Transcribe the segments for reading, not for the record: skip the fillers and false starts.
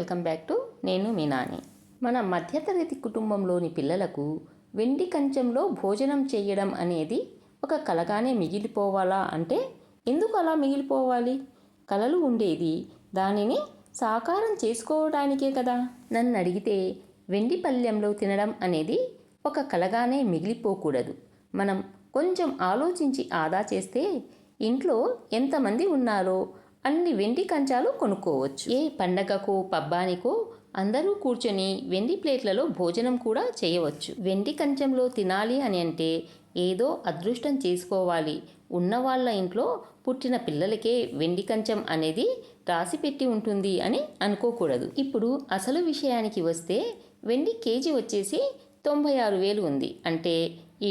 Welcome back to నేను మీ నాని. మన మధ్యతరగతి కుటుంబంలోని పిల్లలకు వెండి కంచంలో భోజనం చేయడం అనేది ఒక కలగానే మిగిలిపోవాలా అంటే ఎందుకు అలా మిగిలిపోవాలి? కలలు ఉండేది దానిని సాకారం చేసుకోవడానికే కదా. నన్ను అడిగితే వెండి పళ్ళెంలో తినడం అనేది ఒక కలగానే మిగిలిపోకూడదు. మనం కొంచెం ఆలోచించి ఆదా చేస్తే ఇంట్లో ఎంతమంది ఉన్నారో అన్ని వెండి కంచాలు కొనుక్కోవచ్చు. ఏ పండగకో పబ్బానికో అందరూ కూర్చొని వెండి ప్లేట్లలో భోజనం కూడా చేయవచ్చు. వెండి కంచంలో తినాలి అని అంటే ఏదో అదృష్టం చేసుకోవాలి. ఉన్నవాళ్ళ ఇంట్లో పుట్టిన పిల్లలకే వెండి కంచం అనేది రాసిపెట్టి ఉంటుంది అని అనుకోకూడదు. ఇప్పుడు అసలు విషయానికి వస్తే వెండి కేజీ వచ్చేసి 96,000 ఉంది. అంటే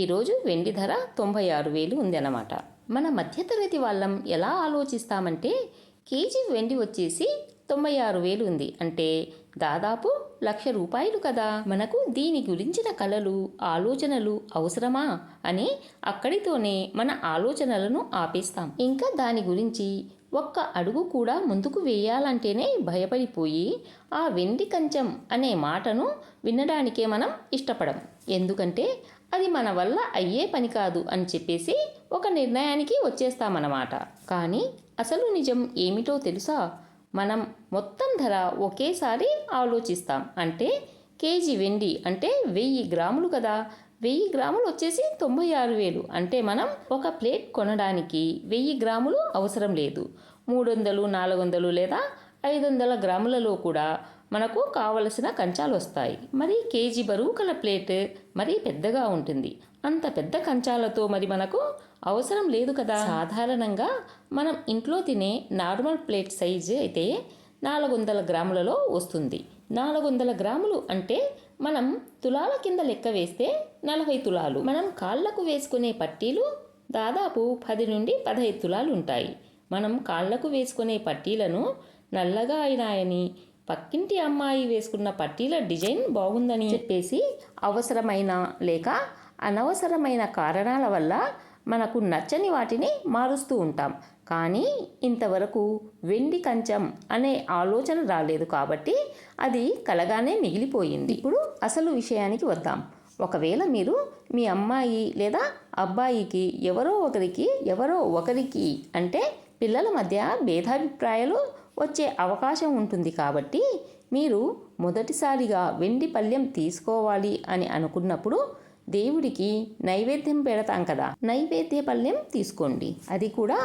ఈరోజు వెండి ధర 96,000 ఉంది అన్నమాట. మన మధ్యతరగతి వాళ్ళం ఎలా ఆలోచిస్తామంటే కేజీ వెండి వచ్చేసి 96,000 ఉంది. అంటే దాదాపు ₹1,00,000 కదా. మనకు దీని గురించిన కలలు ఆలోచనలు అవసరమా అని అక్కడితోనే మన ఆలోచనలను ఆపేస్తాం. ఇంకా దాని గురించి ఒక్క అడుగు కూడా ముందుకు వేయాలంటేనే భయపడిపోయి ఆ వెండి కంచం అనే మాటను వినడానికే మనం ఇష్టపడం. ఎందుకంటే అది మన వల్ల అయ్యే పని కాదు అని చెప్పేసి ఒక నిర్ణయానికి వచ్చేస్తామన్నమాట. కానీ అసలు నిజం ఏమిటో తెలుసా? మనం మొత్తం ధర ఒకేసారి ఆలోచిస్తాం. అంటే కేజీ వెండి అంటే 1000 గ్రాములు కదా. 1000 గ్రాములు వచ్చేసి 96,000. అంటే మనం ఒక ప్లేట్ కొనడానికి 1000 గ్రాములు అవసరం లేదు. 300, 400 లేదా 500 గ్రాములలో కూడా మనకు కావలసిన కంచాలు వస్తాయి. మరి కేజీ బరువు కల ప్లేట్ మరీ పెద్దగా ఉంటుంది. అంత పెద్ద కంచాలతో మరి మనకు అవసరం లేదు కదా. సాధారణంగా మనం ఇంట్లో తినే నార్మల్ ప్లేట్ సైజు అయితే 400 గ్రాములలో వస్తుంది. 400 గ్రాములు అంటే మనం తులాల కింద లెక్క వేస్తే 40 తులాలు. మనం కాళ్లకు వేసుకునే పట్టీలు దాదాపు 10 నుండి 15 తులాలు ఉంటాయి. మనం కాళ్లకు వేసుకునే పట్టీలను నల్లగా అయినాయని పక్కింటి అమ్మాయి వేసుకున్న పట్టీల డిజైన్ బాగుందని చెప్పేసి అవసరమైన లేక అనవసరమైన కారణాల వల్ల మనకు నచ్చని వాటిని మారుస్తూ ఉంటాం. కానీ ఇంతవరకు వెండి కంచం అనే ఆలోచన రాలేదు కాబట్టి అది కలగానే మిగిలిపోయింది. ఇప్పుడు అసలు విషయానికి వద్దాం. ఒకవేళ మీరు మీ అమ్మాయి లేదా అబ్బాయికి ఎవరో ఒకరికి అంటే పిల్లల మధ్య భేదాభిప్రాయాలు వచ్చే అవకాశం ఉంటుంది. కాబట్టి మీరు మొదటిసారిగా వెండి పళ్ళెం తీసుకోవాలి అని అనుకున్నప్పుడు దేవుడికి నైవేద్యం పెడతాం కదా, నైవేద్య పళ్ళెం తీసుకోండి. అది కూడా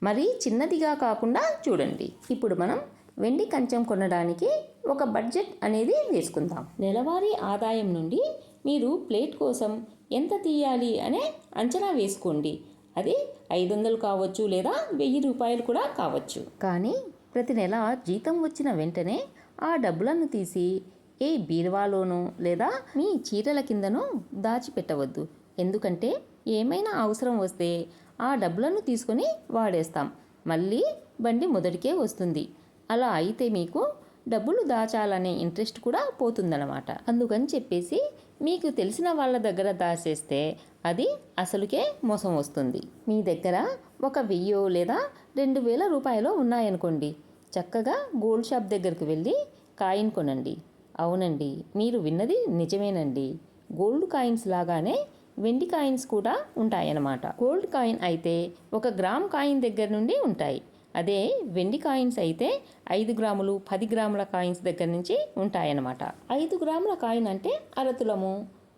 మరీ చిన్నదిగా కాకుండా చూడండి. ఇప్పుడు మనం వెండి కంచం కొనడానికి ఒక బడ్జెట్ అనేది వేసుకుందాం. నెలవారీ ఆదాయం నుండి మీరు ప్లేట్ కోసం ఎంత తీయాలి అనే అంచనా వేసుకోండి. అది 500 కావచ్చు లేదా ₹1000 కూడా కావచ్చు. కానీ ప్రతి నెల జీతం వచ్చిన వెంటనే ఆ డబ్బులను తీసి ఏ బీరువాలోనో లేదా మీ చీరల కిందనో దాచిపెట్టవద్దు. ఎందుకంటే ఏమైనా అవసరం వస్తే ఆ డబ్బులను తీసుకొని వాడేస్తాం. మళ్ళీ బండి మొదటికే వస్తుంది. అలా అయితే మీకు డబ్బులు దాచాలనే ఇంట్రెస్ట్ కూడా పోతుందన్నమాట. అందుకని చెప్పేసి మీకు తెలిసిన వాళ్ళ దగ్గర దాచేస్తే అది అసలుకే మోసం వస్తుంది. మీ దగ్గర ఒక 1000 లేదా ₹2,000 ఉన్నాయనుకోండి, చక్కగా గోల్డ్ షాప్ దగ్గరికి వెళ్ళి కాయిన్ కొనండి. అవునండి, మీరు విన్నది నిజమేనండి. గోల్డ్ కాయిన్స్ లాగానే వెండి కాయిన్స్ కూడా ఉంటాయన్నమాట. గోల్డ్ కాయిన్ అయితే 1 గ్రామ్ కాయిన్ దగ్గర నుండి ఉంటాయి. అదే వెండి కాయిన్స్ అయితే 5 గ్రాములు 10 గ్రాముల కాయిన్స్ దగ్గర నుంచి ఉంటాయన్నమాట. 5 గ్రాముల కాయిన్ అంటే అరతులము,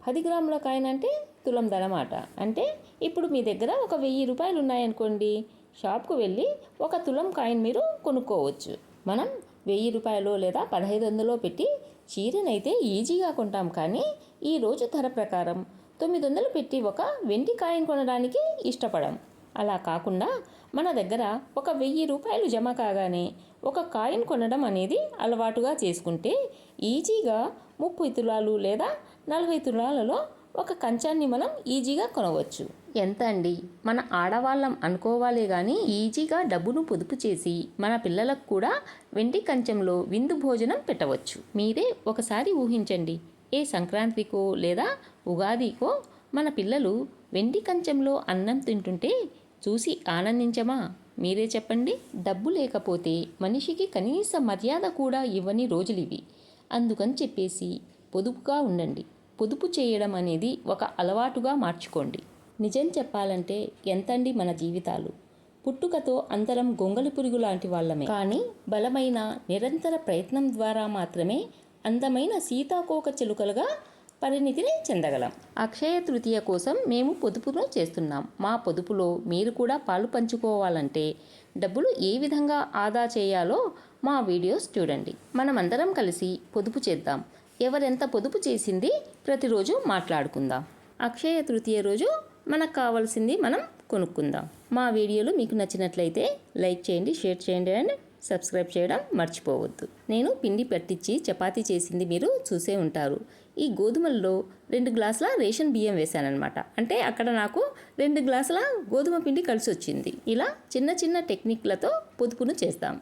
10 గ్రాముల కాయిన్ అంటే తులం ధనమాట. అంటే ఇప్పుడు మీ దగ్గర ఒక ₹1000 ఉన్నాయనుకోండి, షాప్కు వెళ్ళి 1 తులం కాయిన్ మీరు కొనుక్కోవచ్చు. మనం ₹1000 లేదా 1500 పెట్టి చీరనైతే ఈజీగా కొంటాం. కానీ ఈరోజు ధర ప్రకారం 900 పెట్టి ఒక వెండి కాయిన్ కొనడానికి ఇష్టపడం. అలా కాకుండా మన దగ్గర ఒక ₹1000 జమ కాగానే ఒక కాయిన్ కొనడం అనేది అలవాటుగా చేసుకుంటే ఈజీగా 30 తులాలు లేదా 40 తులాలలో ఒక కంచాన్ని మనం ఈజీగా కొనవచ్చు. ఎంత అండి, మన ఆడవాళ్ళం అనుకోవాలే కానీ ఈజీగా డబ్బును పొదుపు చేసి మన పిల్లలకు కూడా వెండి కంచంలో విందు భోజనం పెట్టవచ్చు. మీరే ఒకసారి ఊహించండి, ఏ సంక్రాంతికో లేదా ఉగాదికో మన పిల్లలు వెండి కంచంలో అన్నం తింటుంటే చూసి ఆనందించమా? మీరే చెప్పండి. డబ్బు లేకపోతే మనిషికి కనీస మర్యాద కూడా ఇవ్వని రోజులివి. అందుకని చెప్పేసి పొదుపుగా ఉండండి. పొదుపు చేయడం అనేది ఒక అలవాటుగా మార్చుకోండి. నిజం చెప్పాలంటే ఎంతండి మన జీవితాలు. పుట్టుకతో అందరం గొంగలి పురుగు లాంటి వాళ్ళమే. కానీ బలమైన నిరంతర ప్రయత్నం ద్వారా మాత్రమే అందమైన సీతాకోక చిలుకలుగా పరిణితిని చెందగలం. అక్షయ తృతీయ కోసం మేము పొదుపును చేస్తున్నాం. మా పొదుపులో మీరు కూడా పాలు పంచుకోవాలంటే డబ్బులు ఏ విధంగా ఆదా చేయాలో మా వీడియోస్ చూడండి. మనమందరం కలిసి పొదుపు చేద్దాం. ఎవరెంత పొదుపు చేసింది ప్రతిరోజు మాట్లాడుకుందాం. అక్షయ తృతీయ రోజు మనకు కావాల్సింది మనం కొనుక్కుందాం. మా వీడియోలు మీకు నచ్చినట్లయితే లైక్ చేయండి, షేర్ చేయండి అండ్ సబ్స్క్రైబ్ చేయడం మర్చిపోవద్దు. నేను పిండి పట్టించి చపాతీ చేసింది మీరు చూసే ఉంటారు. ఈ గోధుమల్లో 2 గ్లాసుల రేషన్ బియ్యం వేశానన్నమాట. అంటే అక్కడ నాకు 2 గ్లాసుల గోధుమ పిండి కలిసి వచ్చింది. ఇలా చిన్న చిన్న టెక్నిక్లతో పొదుపును చేస్తాం.